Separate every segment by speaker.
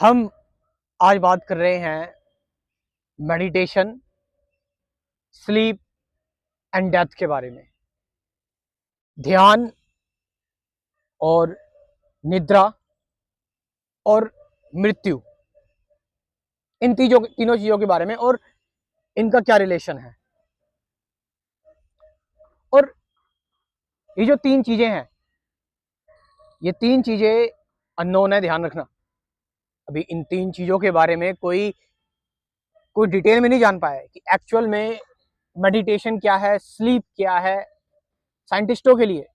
Speaker 1: हम आज बात कर रहे हैं मेडिटेशन, स्लीप एंड डेथ के बारे में। ध्यान और निद्रा और मृत्यु, इन तीनों चीजों के बारे में और इनका क्या रिलेशन है। और ये जो तीन चीजें हैं, ये तीन चीजें अननोन है, ध्यान रखना। अभी इन तीन चीजों के बारे में कोई डिटेल में नहीं जान पाया है कि एक्चुअल में मेडिटेशन क्या है, स्लीप क्या है। साइंटिस्टों के लिए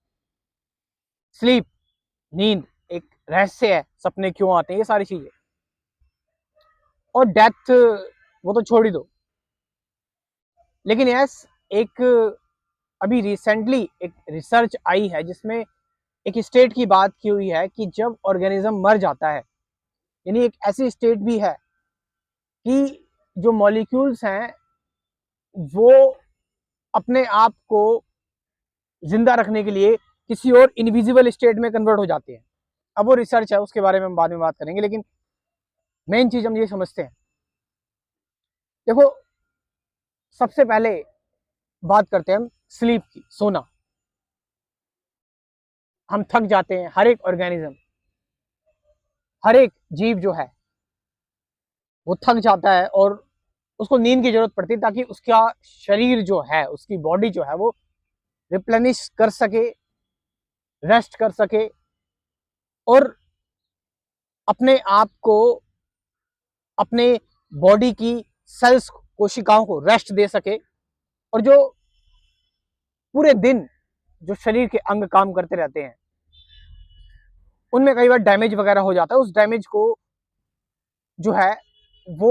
Speaker 1: स्लीप, नींद, एक रहस्य है, सपने क्यों आते हैं, ये सारी चीजें। और डेथ वो तो छोड़ ही दो। लेकिन यस, एक अभी रिसेंटली एक रिसर्च आई है जिसमें एक स्टेट की बात की हुई है कि जब ऑर्गेनिज्म मर जाता है, यानी एक ऐसी स्टेट भी है कि जो मॉलिक्यूल्स हैं वो अपने आप को जिंदा रखने के लिए किसी और इनविजिबल स्टेट में कन्वर्ट हो जाते हैं। अब वो रिसर्च है, उसके बारे में हम बाद में बात करेंगे, लेकिन मेन चीज हम ये समझते हैं। देखो, सबसे पहले बात करते हैं हम स्लीप की, सोना। हम थक जाते हैं, हर एक ऑर्गेनिज्म, हर एक जीव जो है वो थक जाता है और उसको नींद की जरूरत पड़ती है ताकि उसका शरीर जो है, उसकी बॉडी जो है वो रिप्लेनिश कर सके, रेस्ट कर सके और अपने आप को, अपने बॉडी की सेल्स, कोशिकाओं को रेस्ट दे सके। और जो पूरे दिन जो शरीर के अंग काम करते रहते हैं उनमें कई बार डैमेज वगैरह हो जाता है, उस डैमेज को जो है वो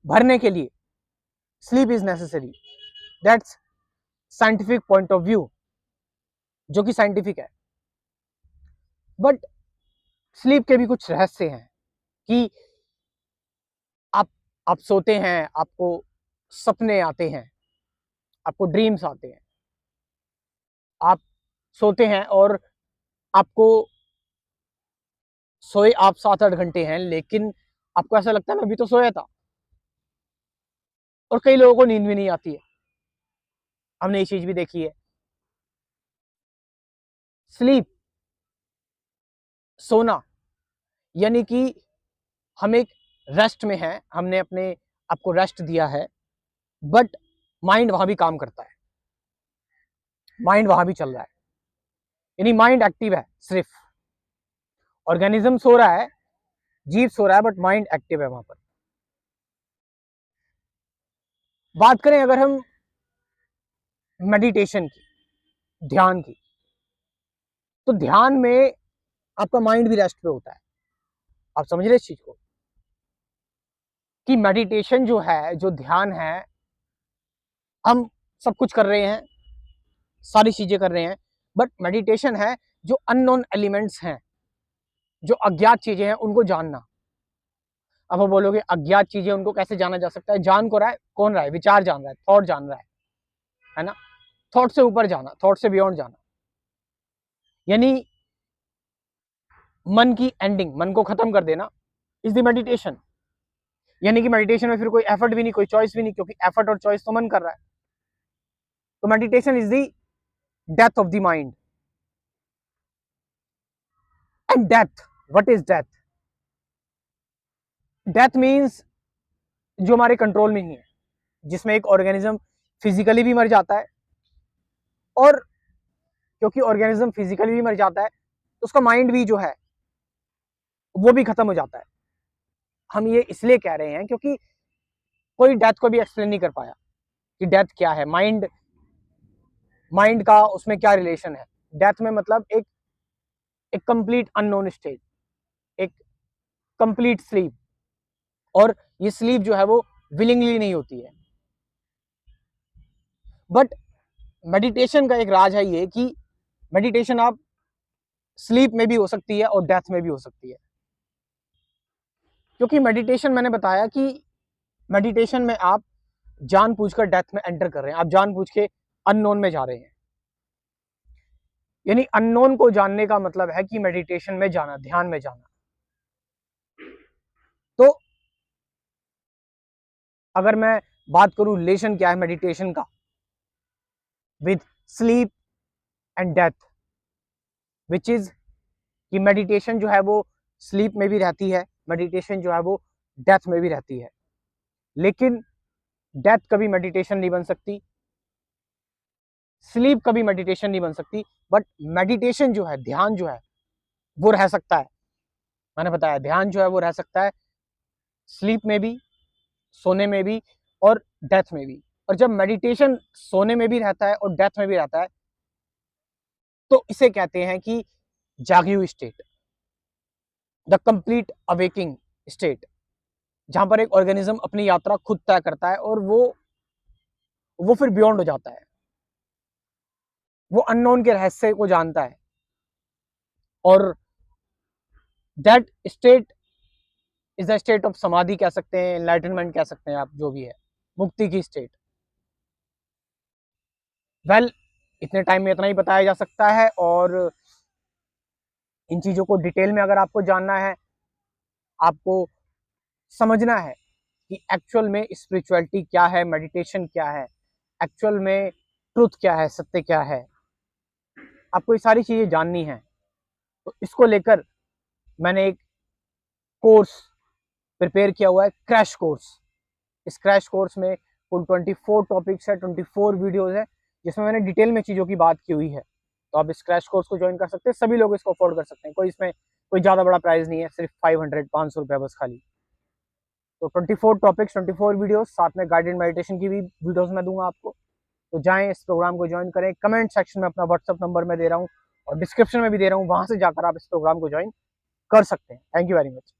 Speaker 1: भरने के लिए sleep is necessary. That's scientific point of view, जो कि साइंटिफिक है। बट स्लीप के भी कुछ रहस्य हैं कि आप आप सोते हैं, आपको सपने आते हैं, आपको ड्रीम्स आते हैं। आप सोते हैं और आपको सोए आप 7-8 घंटे हैं, लेकिन आपको ऐसा लगता है मैं अभी तो सोया था। और कई लोगों को नींद भी नहीं आती है, हमने ये चीज भी देखी है। स्लीप, सोना, यानी कि हम एक रेस्ट में हैं, हमने अपने आपको रेस्ट दिया है, बट माइंड वहां भी काम करता है, माइंड वहां भी चल रहा है, यानी माइंड एक्टिव है। सिर्फ ऑर्गेनिज्म सो रहा है, जीव सो रहा है, बट माइंड एक्टिव है वहां पर। बात करें अगर हम मेडिटेशन की, ध्यान की, तो ध्यान में आपका माइंड भी रेस्ट पे होता है। आप समझ रहे इस चीज को कि मेडिटेशन जो है, जो ध्यान है, हम सब कुछ कर रहे हैं, सारी चीजें कर रहे हैं, बट मेडिटेशन है जो अननोन एलिमेंट्स हैं, जो अज्ञात चीजें हैं, उनको जानना। अब आप बोलोगे अज्ञात चीजें उनको कैसे जाना जा सकता है? जान को रहा है, कौन रहा है? विचार जान रहा है, थॉट जान रहा है ना? थॉट से ऊपर जाना, थॉट से बियॉन्ड जाना, यानी मन की एंडिंग, मन को खत्म कर देना, इज द मेडिटेशन। यानी कि मेडिटेशन में फिर कोई एफर्ट भी नहीं, कोई चॉइस भी नहीं, क्योंकि एफर्ट और चॉइस तो मन कर रहा है। तो meditation is the death of the mind. And death, what is death? Death means जो हमारे कंट्रोल में ही है, जिसमें एक ऑर्गेनिज्म फिजिकली भी मर जाता है, और क्योंकि ऑर्गेनिज्म फिजिकली भी मर जाता है तो उसका माइंड भी जो है वो भी खत्म हो जाता है। हम ये इसलिए कह रहे हैं क्योंकि कोई डेथ को भी एक्सप्लेन नहीं कर पाया कि डेथ क्या है, माइंड, माइंड का उसमें क्या रिलेशन है। डेथ में मतलब एक एक कंप्लीट अननोन स्टेट, एक कंप्लीट स्लीप। और ये स्लीप जो है वो विलिंगली नहीं होती है। बट मेडिटेशन का एक राज है ये कि मेडिटेशन आप स्लीप में भी हो सकती है और डेथ में भी हो सकती है। क्योंकि मेडिटेशन, मैंने बताया कि मेडिटेशन में आप जानबूझकर डेथ में एंटर कर रहे हैं, आप जानबूझ के अननोन में जा रहे हैं। यानी अननोन को जानने का मतलब है कि मेडिटेशन में जाना, ध्यान में जाना। अगर मैं बात करूं रिलेशन क्या है मेडिटेशन का with sleep and death, which is कि मेडिटेशन जो है वो स्लीप में भी रहती है, मेडिटेशन जो है वो डेथ में भी रहती है, लेकिन डेथ कभी मेडिटेशन नहीं बन सकती, स्लीप कभी मेडिटेशन नहीं बन सकती, बट मेडिटेशन जो है, ध्यान जो है वो रह सकता है। मैंने बताया ध्यान जो है वो रह सकता है स्लीप में भी, सोने में भी और डेथ में भी। और जब मेडिटेशन सोने में भी रहता है और डेथ में भी रहता है तो इसे कहते हैं कि जागी हुई state, the complete awaking state, जहां पर एक ऑर्गेनिज्म अपनी यात्रा खुद तय करता है और वो फिर बियॉन्ड हो जाता है, वो अननोन के रहस्य को जानता है। और that state is the state of समाधि कह सकते हैं, एनलाइटनमेंट कह सकते हैं आप, जो भी है, मुक्ति की स्टेट। वेल, इतने टाइम में इतना ही बताया जा सकता है, और इन चीजों को डिटेल में अगर आपको जानना है, आपको समझना है कि एक्चुअल में स्पिरिचुअलिटी क्या है, मेडिटेशन क्या है, एक्चुअल में ट्रुथ क्या है, सत्य क्या है, आपको ये सारी चीजें जाननी है, तो इसको लेकर मैंने एक कोर्स प्रिपेयर किया हुआ है, क्रैश कोर्स। इस क्रैश कोर्स में कुल 24 टॉपिक्स है, 24 वीडियोस है, जिसमें मैंने डिटेल में चीज़ों की बात की हुई है। तो आप इस क्रैश कोर्स को ज्वाइन कर सकते हैं, सभी लोग इसको अफोर्ड कर सकते हैं, कोई इसमें कोई ज़्यादा बड़ा प्राइस नहीं है, सिर्फ 500 रुपये बस खाली। तो 24 टॉपिक्स, 24 वीडियोस, साथ में गाइडेड मेडिटेशन की भी वीडियोस मैं दूंगा आपको। तो जाएं, इस प्रोग्राम को ज्वाइन करें। कमेंट सेक्शन में अपना व्हाट्सअप नंबर मैं दे रहा हूँ और डिस्क्रिप्शन में भी दे रहा हूँ, वहां से जाकर आप इस प्रोग्राम को ज्वाइन कर सकते हैं। Thank you very much.